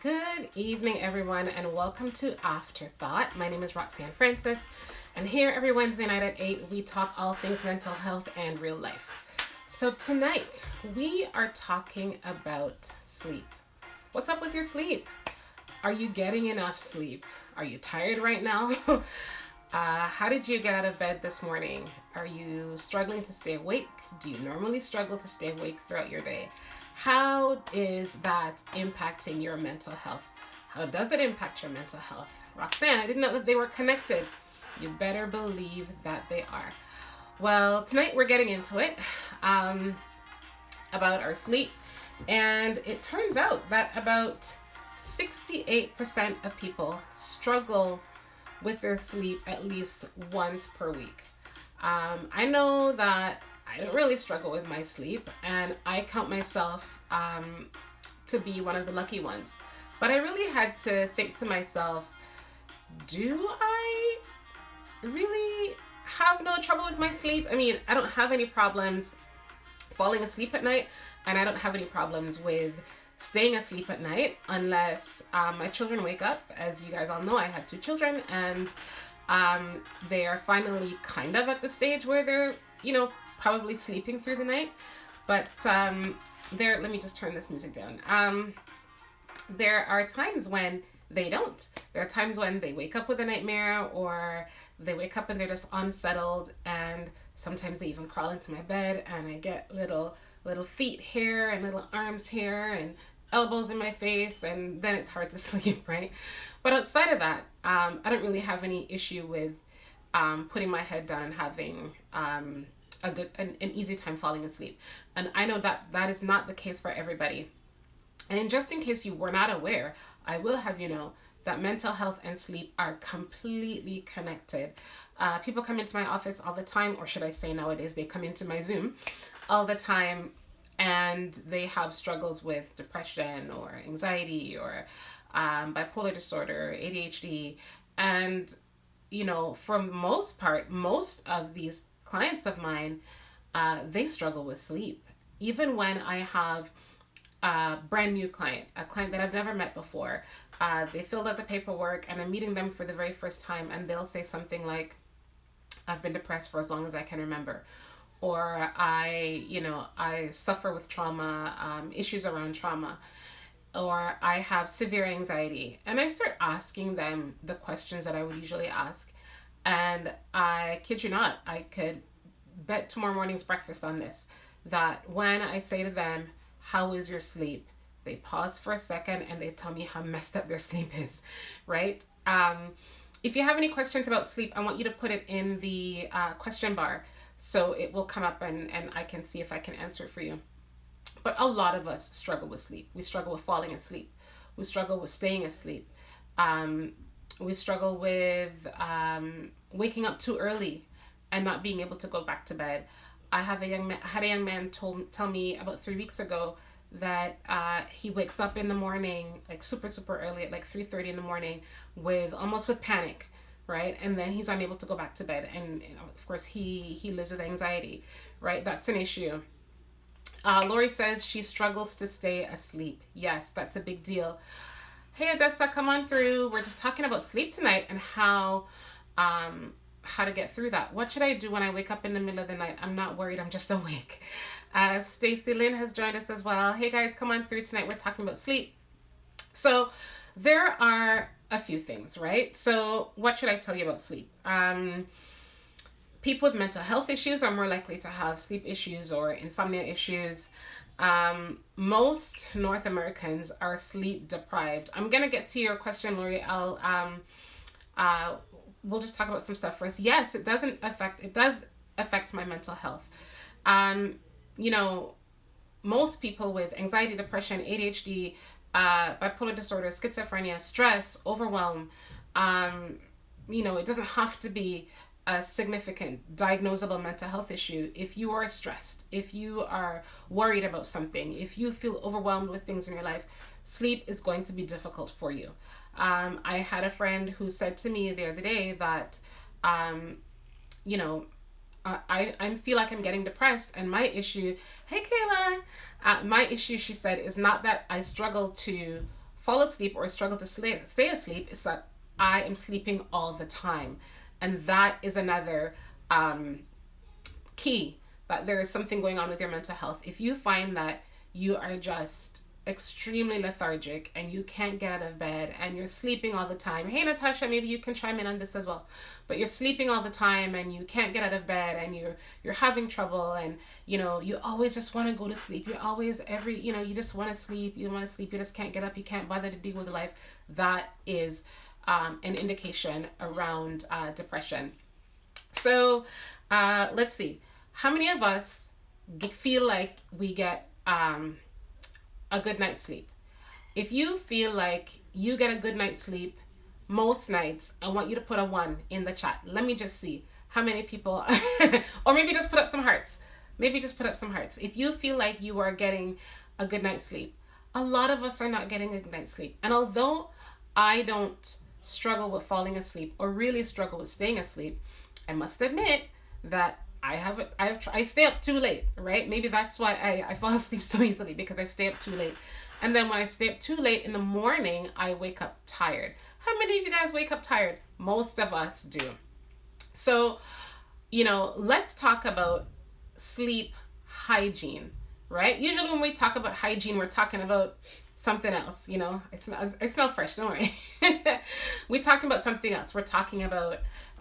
Good evening, everyone, and welcome to Afterthought. My name is Roxanne Francis, and here every Wednesday night at 8, we talk all things mental health and real life. So tonight, we are talking about sleep. What's up with your sleep? Are you getting enough sleep? Are you tired right now? How did you get out of bed this morning? Are you struggling to stay awake? Do you normally struggle to stay awake throughout your day? How is that impacting your mental health? How does it impact your mental health? Roxanne, I didn't know that they were connected. You better believe that they are. Well, tonight we're getting into it about our sleep. And it turns out that about 68% of people struggle with their sleep at least once per week. I know that I don't really struggle with my sleep, and I count myself to be one of the lucky ones. But I really had to think to myself, do I really have no trouble with my sleep? I mean, I don't have any problems falling asleep at night, and I don't have any problems with staying asleep at night unless my children wake up. As you guys all know, I have 2 children, and they are finally kind of at the stage where they're, probably sleeping through the night. But let me just turn this music down. There are times when they don't. There are times when they wake up with a nightmare, or they wake up and they're just unsettled, and sometimes they even crawl into my bed, and I get little feet here and little arms here and elbows in my face, and then it's hard to sleep, right? But outside of that, I don't really have any issue with putting my head down and having an easy time falling asleep. And I know that that is not the case for everybody. And just in case you were not aware, I will have you know that mental health and sleep are completely connected. People come into my office all the time, or should I say nowadays, they come into my Zoom all the time, and they have struggles with depression or anxiety or bipolar disorder, ADHD. And, for the most part, most of these clients of mine, they struggle with sleep. Even when I have a brand new client, a client that I've never met before, they filled out the paperwork and I'm meeting them for the very first time, and they'll say something like, I've been depressed for as long as I can remember. Or I suffer with trauma, issues around trauma, or I have severe anxiety. And I start asking them the questions that I would usually ask. And I kid you not, I could bet tomorrow morning's breakfast on this, that when I say to them, how is your sleep? They pause for a second and they tell me how messed up their sleep is, right? If you have any questions about sleep, I want you to put it in the question bar, so it will come up and I can see if I can answer it for you. But a lot of us struggle with sleep. We struggle with falling asleep. We struggle with staying asleep. We struggle with waking up too early and not being able to go back to bed. I had a young man tell me about 3 weeks ago that he wakes up in the morning, like super early, at like 3:30 in the morning, with panic, right? And then he's unable to go back to bed, and of course he lives with anxiety, right? That's an issue. Lori says she struggles to stay asleep. Yes, that's a big deal. Hey Odessa, come on through. We're just talking about sleep tonight and how to get through that. What should I do when I wake up in the middle of the night? I'm not worried, I'm just awake. Stacy Lynn has joined us as well. Hey guys, come on through tonight. We're talking about sleep. So there are a few things, right? So what should I tell you about sleep? People with mental health issues are more likely to have sleep issues or insomnia issues. Most North Americans are sleep deprived. I'm gonna get to your question, Lori. We'll just talk about some stuff first. Yes, it does affect my mental health. Most people with anxiety, depression, ADHD, bipolar disorder, schizophrenia, stress, overwhelm, it doesn't have to be a significant diagnosable mental health issue. If you are stressed, if you are worried about something, if you feel overwhelmed with things in your life, sleep is going to be difficult for you. I had a friend who said to me the other day that, I feel like I'm getting depressed, and my issue, hey Kayla, my issue, she said, is not that I struggle to fall asleep or struggle to stay asleep is that I am sleeping all the time. And that is another key, that there is something going on with your mental health. If you find that you are just extremely lethargic and you can't get out of bed and you're sleeping all the time, hey Natasha, maybe you can chime in on this as well, but you're sleeping all the time and you can't get out of bed and you're having trouble, and you always just want to go to sleep, you always you just want to sleep, you just can't get up, you can't bother to deal with life, that is an indication around depression. So let's see, how many of us feel like we get a good night's sleep? If you feel like you get a good night's sleep most nights, I want you to put a 1 in the chat. Let me just see how many people, or maybe just put up some hearts. If you feel like you are getting a good night's sleep. A lot of us are not getting a good night's sleep. And although I don't struggle with falling asleep or really struggle with staying asleep, I must admit that I stay up too late, right? Maybe that's why I fall asleep so easily, because I stay up too late. And then when I stay up too late in the morning, I wake up tired. How many of you guys wake up tired? Most of us do. So, let's talk about sleep hygiene, right? Usually when we talk about hygiene, we're talking about something else, I smell fresh, don't worry. We're talking about something else. We're talking about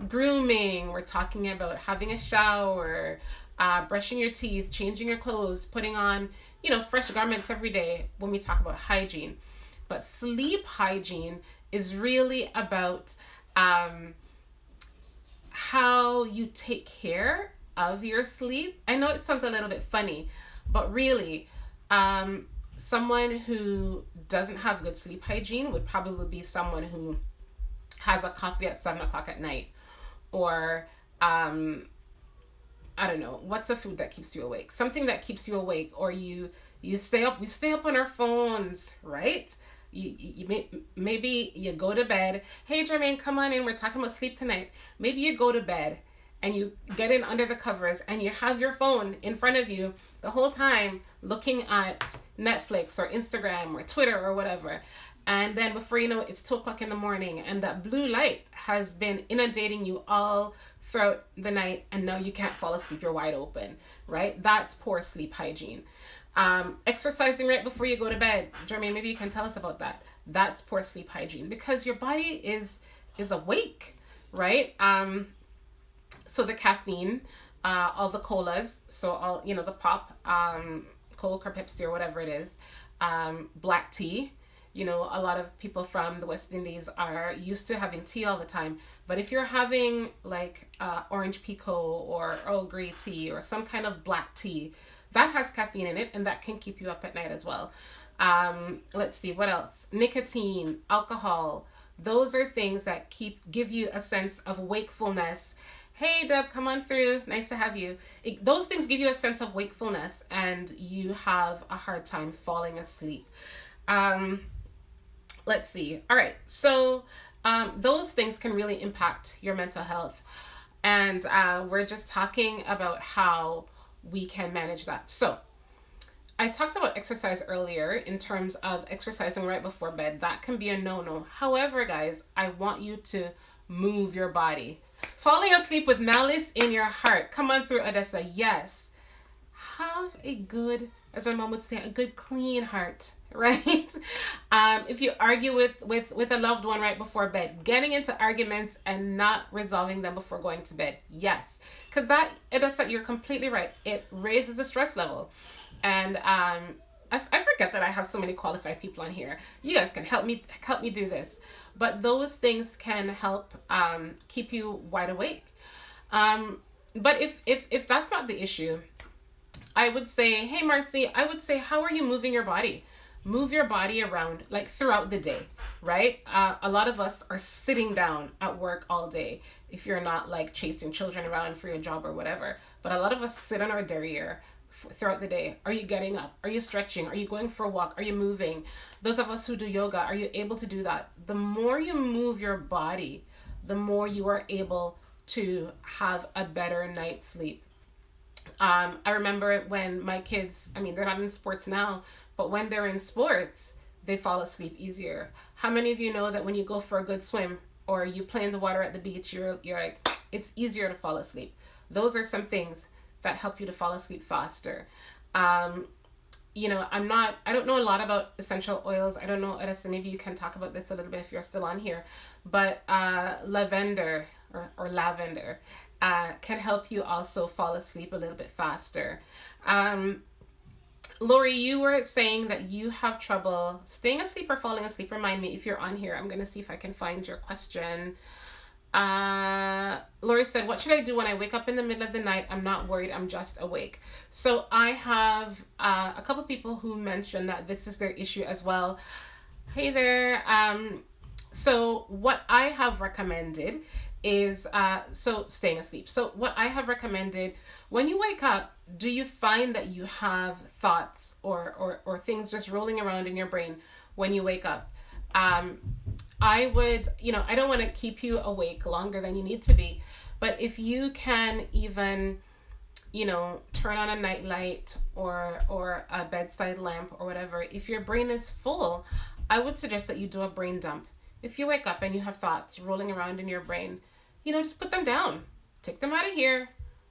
grooming. We're talking about having a shower, brushing your teeth, changing your clothes, putting on, fresh garments every day when we talk about hygiene. But sleep hygiene is really about how you take care of your sleep. I know it sounds a little bit funny, but really, someone who doesn't have good sleep hygiene would probably be someone who has a coffee at 7:00 at night, or I don't know, what's a food that keeps you awake? Something that keeps you awake, or we stay up on our phones, right? Maybe you go to bed. Hey Jermaine, come on in. We're talking about sleep tonight. Maybe you go to bed and you get in under the covers and you have your phone in front of you the whole time looking at Netflix or Instagram or Twitter or whatever. And then before you know it, it's 2:00 in the morning, and that blue light has been inundating you all throughout the night, and now you can't fall asleep, you're wide open, right? That's poor sleep hygiene. Exercising right before you go to bed. Jermaine, maybe you can tell us about that. That's poor sleep hygiene, because your body is awake, right? So the caffeine, all the colas, so all, the pop, Coke or Pepsi or whatever it is, black tea. A lot of people from the West Indies are used to having tea all the time. But if you're having like orange pekoe or Earl Grey tea or some kind of black tea, that has caffeine in it, and that can keep you up at night as well. Let's see, what else? Nicotine, alcohol, those are things that give you a sense of wakefulness. Hey Deb, come on through. It's nice to have you. Those things give you a sense of wakefulness, and you have a hard time falling asleep. Let's see. All right. So those things can really impact your mental health. And we're just talking about how we can manage that. So I talked about exercise earlier in terms of exercising right before bed. That can be a no-no. However, guys, I want you to move your body. Falling asleep with malice in your heart. Come on through, Odessa. Yes. Have a good, as my mom would say, a good clean heart, right? If you argue with a loved one right before bed, getting into arguments and not resolving them before going to bed. Yes. Because Odessa, you're completely right. It raises the stress level. And I forget that I have so many qualified people on here. You guys can help me do this. But those things can help keep you wide awake. But if that's not the issue, I would say, hey Marcy, how are you moving your body? Move your body around like throughout the day, right? A lot of us are sitting down at work all day, if you're not like chasing children around for your job or whatever. But a lot of us sit on our derriere throughout the day. Are you getting up? Are you stretching? Are you going for a walk? Are you moving? Those of us who do yoga, are you able to do that? The more you move your body, the more you are able to have a better night's sleep. I remember when my kids, they're not in sports now, but when they're in sports, they fall asleep easier. How many of you know that when you go for a good swim or you play in the water at the beach, you're like, it's easier to fall asleep? Those are some things that help you to fall asleep faster. You know, I don't know a lot about essential oils. I don't know, Edison, maybe you can talk about this a little bit if you're still on here. But lavender or lavender can help you also fall asleep a little bit faster. Lori, you were saying that you have trouble staying asleep or falling asleep. Remind me if you're on here. I'm going to see if I can find your question. Lori said, what should I do when I wake up in the middle of the night? I'm not worried. I'm just awake. So I have a couple people who mentioned that this is their issue as well. Hey there. So what I have recommended is so staying asleep. So what I have recommended, when you wake up, do you find that you have thoughts or things just rolling around in your brain when you wake up? I would, I don't want to keep you awake longer than you need to be, but if you can even, turn on a night light or a bedside lamp or whatever, if your brain is full, I would suggest that you do a brain dump. If you wake up and you have thoughts rolling around in your brain, just put them down. Take them out of here,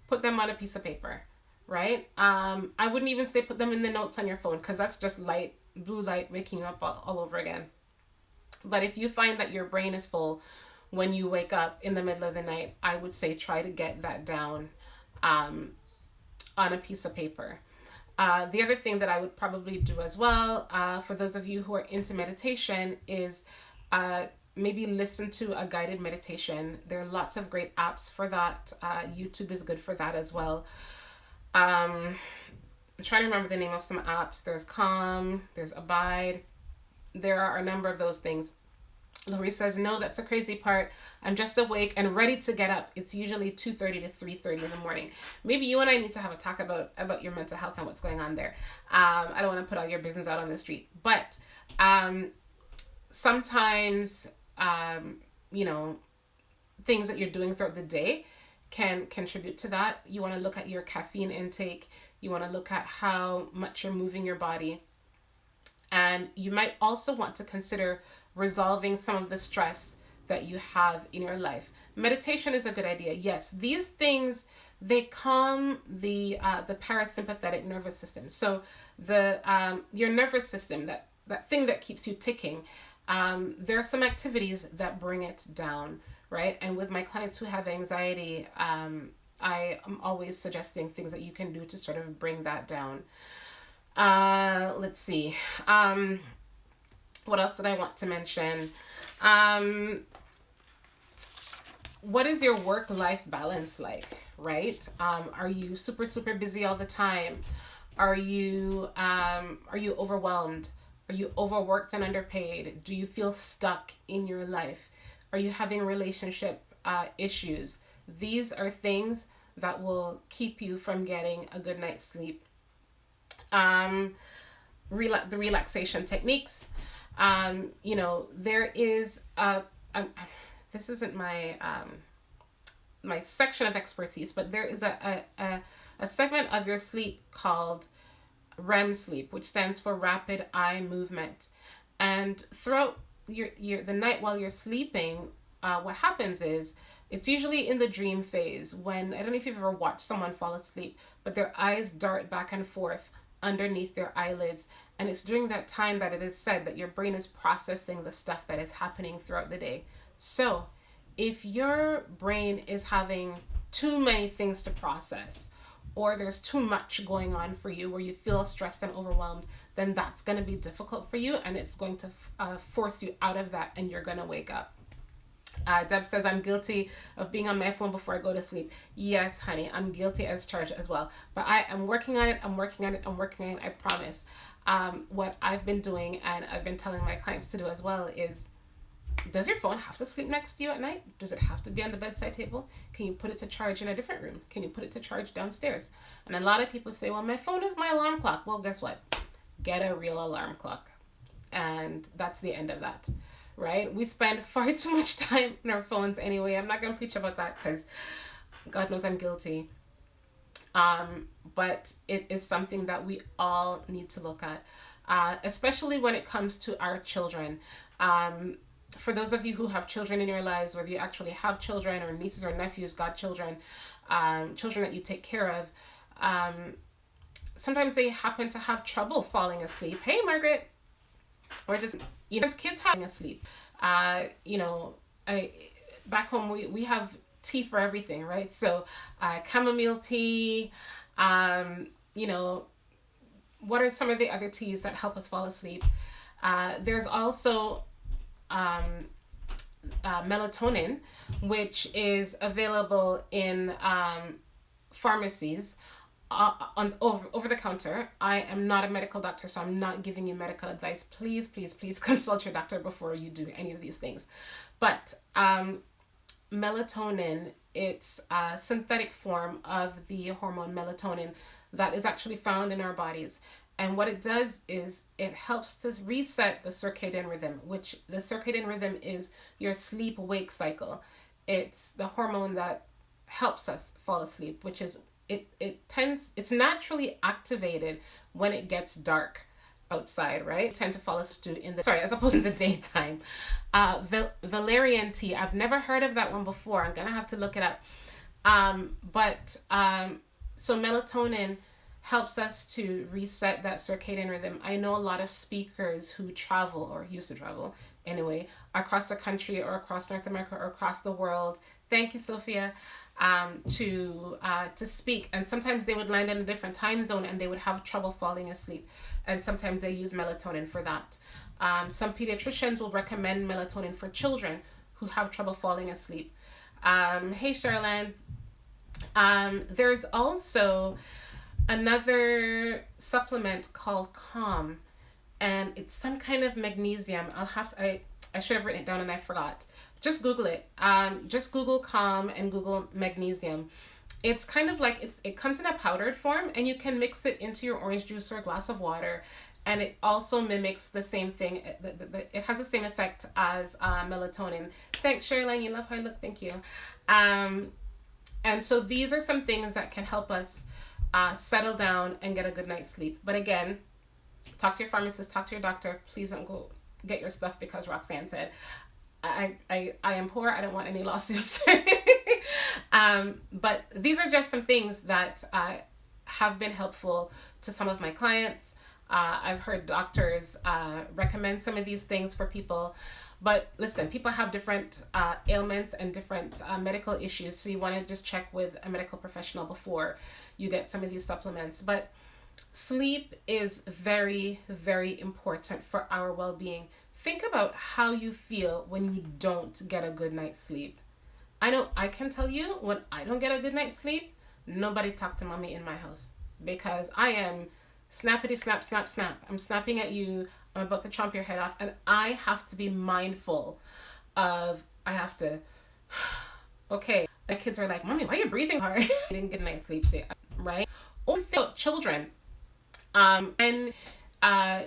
put them on a piece of paper, right? I wouldn't even say put them in the notes on your phone, because that's just blue light waking you up all over again. But if you find that your brain is full when you wake up in the middle of the night, I would say try to get that down on a piece of paper. The other thing that I would probably do as well, for those of you who are into meditation, is maybe listen to a guided meditation. There are lots of great apps for that. YouTube is good for that as well. I'm trying to remember the name of some apps. There's Calm, there's Abide. There are a number of those things. Lori says, no, that's a crazy part. I'm just awake and ready to get up. It's usually 2:30 to 3:30 in the morning. Maybe you and I need to have a talk about your mental health and what's going on there. I don't want to put all your business out on the street. But sometimes, things that you're doing throughout the day can contribute to that. You want to look at your caffeine intake. You want to look at how much you're moving your body. And you might also want to consider resolving some of the stress that you have in your life. Meditation is a good idea. Yes, these things, they calm the parasympathetic nervous system. So your nervous system, that thing that keeps you ticking, there are some activities that bring it down, right? And with my clients who have anxiety, I am always suggesting things that you can do to sort of bring that down. Let's see. What else did I want to mention? What is your work-life balance like, right? Are you super, super busy all the time? Are you overwhelmed? Are you overworked and underpaid? Do you feel stuck in your life? Are you having relationship issues? These are things that will keep you from getting a good night's sleep. The relaxation techniques. There is this isn't my my section of expertise, but there is a segment of your sleep called REM sleep, which stands for rapid eye movement. And throughout the night while you're sleeping, what happens is, it's usually in the dream phase when, I don't know if you've ever watched someone fall asleep, but their eyes dart back and forth underneath their eyelids. And it's during that time that it is said that your brain is processing the stuff that is happening throughout the day. So if your brain is having too many things to process, or there's too much going on for you where you feel stressed and overwhelmed, then that's going to be difficult for you, and it's going to force you out of that, and you're going to wake up. Deb says, I'm guilty of being on my phone before I go to sleep. Yes, honey, I'm guilty as charged as well. But I am working on it. I promise. What I've been doing, and I've been telling my clients to do as well, is, does your phone have to sleep next to you at night? Does it have to be on the bedside table? Can you put it to charge in a different room? Can you put it to charge downstairs? And a lot of people say, well, my phone is my alarm clock. Well, guess what? Get a real alarm clock. And that's the end of that. Right? We spend far too much time in our phones anyway. I'm not going to preach about that because God knows I'm guilty. But it is something that we all need to look at. especially when it comes to our children. For those of you who have children in your lives, whether you actually have children or nieces or nephews, godchildren, children that you take care of, sometimes they happen to have trouble falling asleep. Hey, Margaret. Or just, kids having asleep. You know, back home we have tea for everything, right? So chamomile tea, you know, what are some of the other teas that help us fall asleep? There's also melatonin, which is available in pharmacies over the counter. I am not a medical doctor, so I'm not giving you medical advice. Please, please, please consult your doctor before you do any of these things. But melatonin, it's a synthetic form of the hormone melatonin that is actually found in our bodies. And what it does is it helps to reset the circadian rhythm, which the circadian rhythm is your sleep-wake cycle. It's the hormone that helps us fall asleep, which is it's naturally activated when it gets dark outside, right? Tend to fall asleep as opposed to the daytime. Valerian tea, I've never heard of that one before. I'm gonna have to look it up. So melatonin helps us to reset that circadian rhythm. I know a lot of speakers who travel, or used to travel anyway, across the country or across North America or across the world. Thank you, Sophia. To speak, and sometimes they would land in a different time zone and they would have trouble falling asleep, and sometimes they use melatonin for that. Some pediatricians will recommend melatonin for children who have trouble falling asleep. Hey, Charlene. There's also another supplement called Calm, and it's some kind of magnesium. I should have written it down and I forgot. Just Google it. Just Google Calm and Google magnesium. It's kind of like, it comes in a powdered form, and you can mix it into your orange juice or a glass of water. And it also mimics the same thing. It has the same effect as melatonin. Thanks, Sherilyn. You love how I look. Thank you. And so these are some things that can help us settle down and get a good night's sleep. But again, talk to your pharmacist, talk to your doctor. Please don't go get your stuff because Roxanne said. I am poor. I don't want any lawsuits. But these are just some things that have been helpful to some of my clients. I've heard doctors recommend some of these things for people. But listen, people have different ailments and different medical issues. So you want to just check with a medical professional before you get some of these supplements. But sleep is very, very important for our well-being. Think about how you feel when you don't get a good night's sleep. I know I can tell you, when I don't get a good night's sleep, nobody talk to mommy in my house, because I am snappity snap, snap, snap. I'm snapping at you. I'm about to chomp your head off. And I have to be mindful of, okay. The kids are like, Mommy, why are you breathing hard? I didn't get a night's sleep, right? Or children. And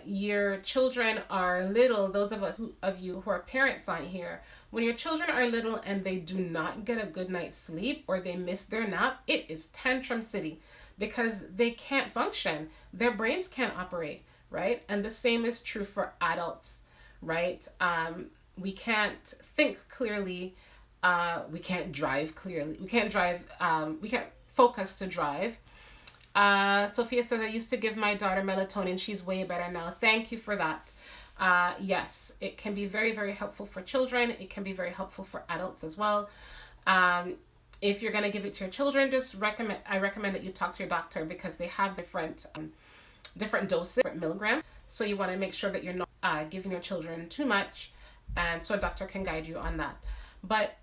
your children are little, those of you who are parents on here, when your children are little and they do not get a good night's sleep or they miss their nap, it is tantrum city, because they can't function. Their brains can't operate, right? And the same is true for adults, right? We can't think clearly. We can't drive clearly. We can't focus to drive. Sophia says, I used to give my daughter melatonin. She's way better now. Thank you for that. Yes, it can be very, very helpful for children. It can be very helpful for adults as well. If you're going to give it to your children, I recommend that you talk to your doctor, because they have different doses, different milligrams. So you want to make sure that you're not giving your children too much. And so a doctor can guide you on that. But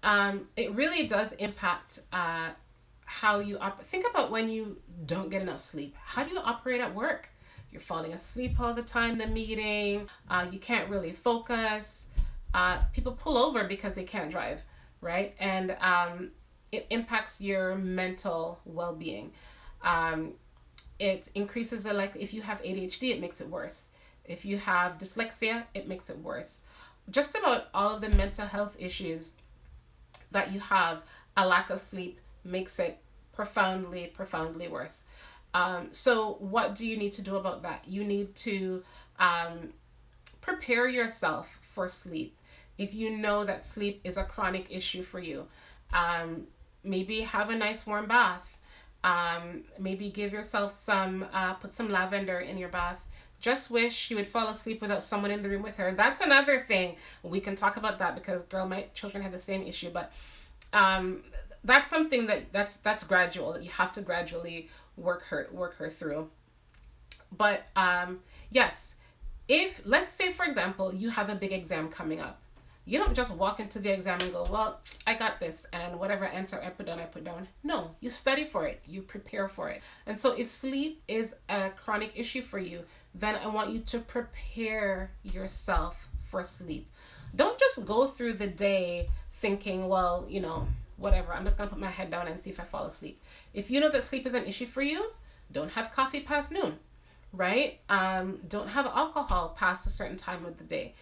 it really does impact how you think about when you don't get enough sleep. How do you operate at work? You're falling asleep all the time in the meeting. You can't really focus. People pull over because they can't drive, right? And it impacts your mental well-being. It increases if you have ADHD, it makes it worse. If you have dyslexia, it makes it worse. Just about all of the mental health issues that you have, a lack of sleep makes it profoundly, profoundly worse. So what do you need to do about that? You need to Um, Prepare yourself for sleep. If you know that sleep is a chronic issue for you, um, maybe have a nice warm bath. Maybe give yourself put some lavender in your bath. Just wish you would fall asleep without someone in the room with her. That's another thing. We can talk about that because, girl, my children have the same issue. But um, that's something that's gradual. That you have to gradually work her through. But yes, if, let's say, for example, you have a big exam coming up, you don't just walk into the exam and go, well, I got this, and whatever answer I put down, I put down. No, you study for it, you prepare for it. And so if sleep is a chronic issue for you, then I want you to prepare yourself for sleep. Don't just go through the day thinking, well, whatever, I'm just going to put my head down and see if I fall asleep. If you know that sleep is an issue for you, don't have coffee past noon, right? Don't have alcohol past a certain time of the day.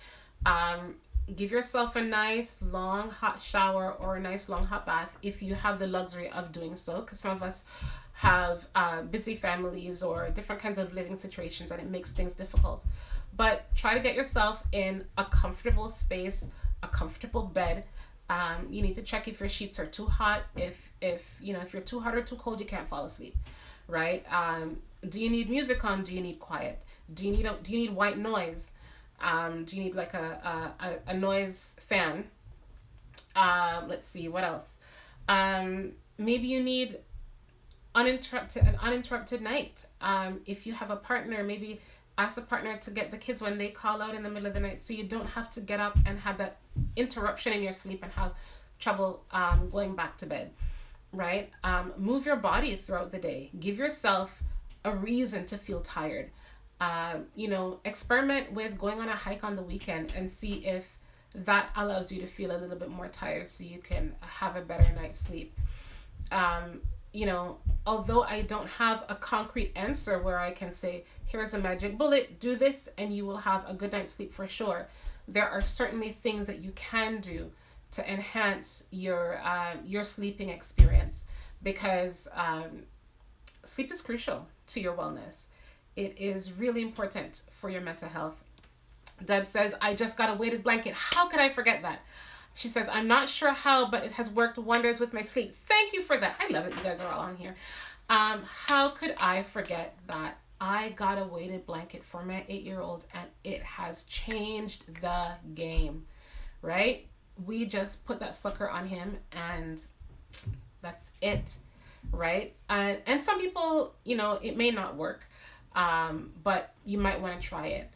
Um, Give yourself a nice long hot shower or a nice long hot bath if you have the luxury of doing so, because some of us have busy families or different kinds of living situations and it makes things difficult. But try to get yourself in a comfortable space, a comfortable bed. You need to check if your sheets are too hot. If you're too hot or too cold, you can't fall asleep, right? Do you need music on? Do you need quiet? Do you need white noise? Do you need like a noise fan? Let's see, what else? Maybe you need an uninterrupted night. If you have a partner, maybe ask a partner to get the kids when they call out in the middle of the night, so you don't have to get up and have that interruption in your sleep and have trouble going back to bed, right? Move your body throughout the day. Give yourself a reason to feel tired. Experiment with going on a hike on the weekend and see if that allows you to feel a little bit more tired so you can have a better night's sleep. Although I don't have a concrete answer where I can say, here's a magic bullet, do this and you will have a good night's sleep for sure. There are certainly things that you can do to enhance your sleeping experience, because sleep is crucial to your wellness. It is really important for your mental health. Deb says, I just got a weighted blanket. How could I forget that? She says, I'm not sure how, but it has worked wonders with my sleep. Thank you for that. I love that you guys are all on here. How could I forget that? I got a weighted blanket for my 8-year-old and it has changed the game, right? We just put that sucker on him and that's it, right? And some people, it may not work. But you might want to try it.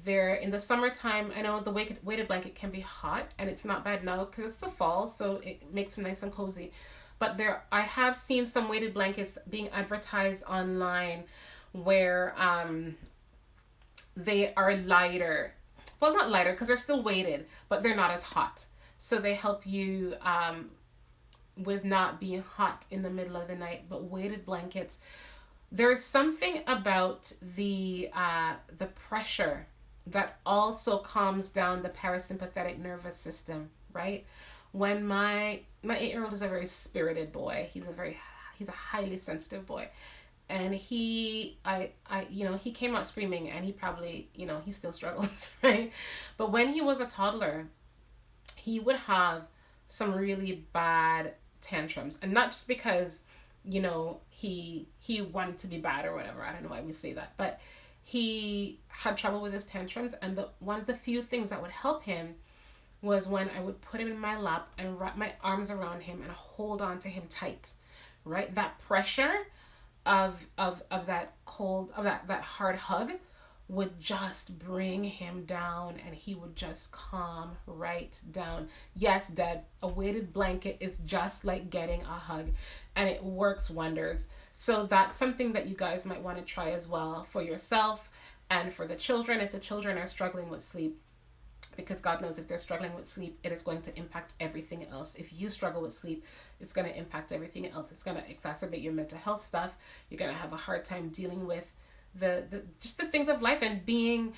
There in the summertime, I know the weighted blanket can be hot, and it's not bad now because it's the fall, so it makes them nice and cozy. But I have seen some weighted blankets being advertised online where they are lighter. Well, not lighter because they're still weighted, but they're not as hot. So they help you with not being hot in the middle of the night. But weighted blankets, there's something about the pressure that also calms down the parasympathetic nervous system, right? When my 8-year-old is a very spirited boy. He's a highly sensitive boy. And he came out screaming, and he probably, he still struggles, right? But when he was a toddler, he would have some really bad tantrums, and not just because he wanted to be bad or whatever. I don't know why we say that, but he had trouble with his tantrums, and one of the few things that would help him was when I would put him in my lap and wrap my arms around him and hold on to him tight, right? That pressure of that hard hug would just bring him down, and he would just calm right down. Yes, Deb, a weighted blanket is just like getting a hug, and it works wonders. So that's something that you guys might want to try as well for yourself and for the children, if the children are struggling with sleep. Because God knows if they're struggling with sleep, it is going to impact everything else. If you struggle with sleep, it's going to impact everything else. It's going to exacerbate your mental health stuff. You're going to have a hard time dealing with the things of life and being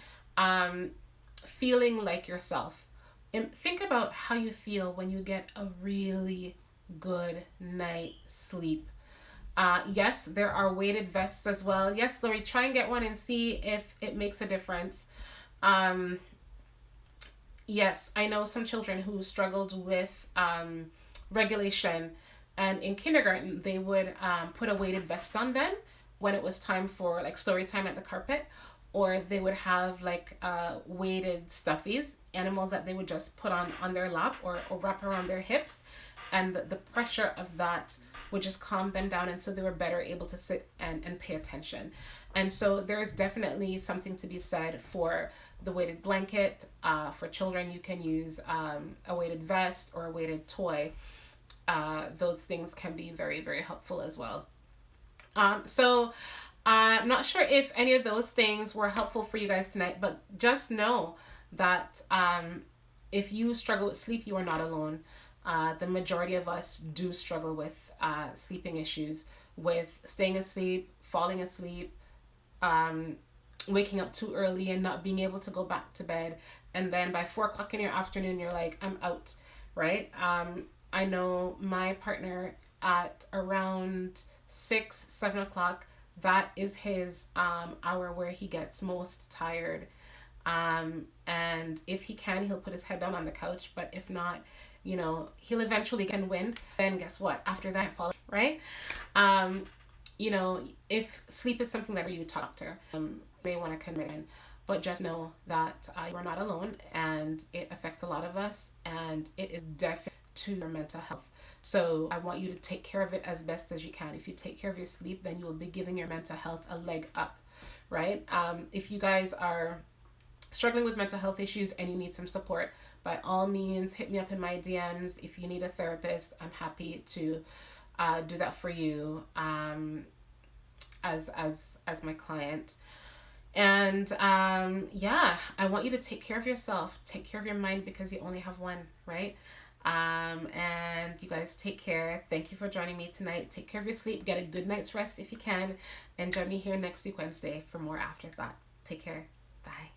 feeling like yourself. And think about how you feel when you get a really good night sleep. Yes, there are weighted vests as well. Yes, Lori, try and get one and see if it makes a difference. Um, yes, I know some children who struggled with regulation, and in kindergarten, they would put a weighted vest on them when it was time for like story time at the carpet, or they would have like weighted stuffies, animals that they would just put on their lap, or wrap around their hips, and the pressure of that would just calm them down, and so they were better able to sit and pay attention. And so there is definitely something to be said for the weighted blanket. For children, you can use a weighted vest or a weighted toy. Those things can be very, very helpful as well. So I'm not sure if any of those things were helpful for you guys tonight, but just know that if you struggle with sleep, you are not alone. The majority of us do struggle with sleeping issues, with staying asleep, falling asleep, waking up too early and not being able to go back to bed. And then by 4 o'clock in your afternoon, you're like, I'm out, right? I know my partner at around 6, 7 o'clock, that is his hour where he gets most tired. And if he can, he'll put his head down on the couch. But if not, he'll eventually can win. Then guess what? After that, fall, right? If sleep is something that you talk to, may want to commit in. But just know that you are not alone, and it affects a lot of us, and it is definitely to your mental health. So I want you to take care of it as best as you can. If you take care of your sleep, then you will be giving your mental health a leg up, right? If you guys are struggling with mental health issues and you need some support, by all means, hit me up in my DMs. If you need a therapist, I'm happy to do that for you as my client. And I want you to take care of yourself, take care of your mind, because you only have one, right? And you guys take care. Thank you for joining me tonight. Take care of your sleep, get a good night's rest if you can, and join me here next week Wednesday for more After Thought. Take care. Bye.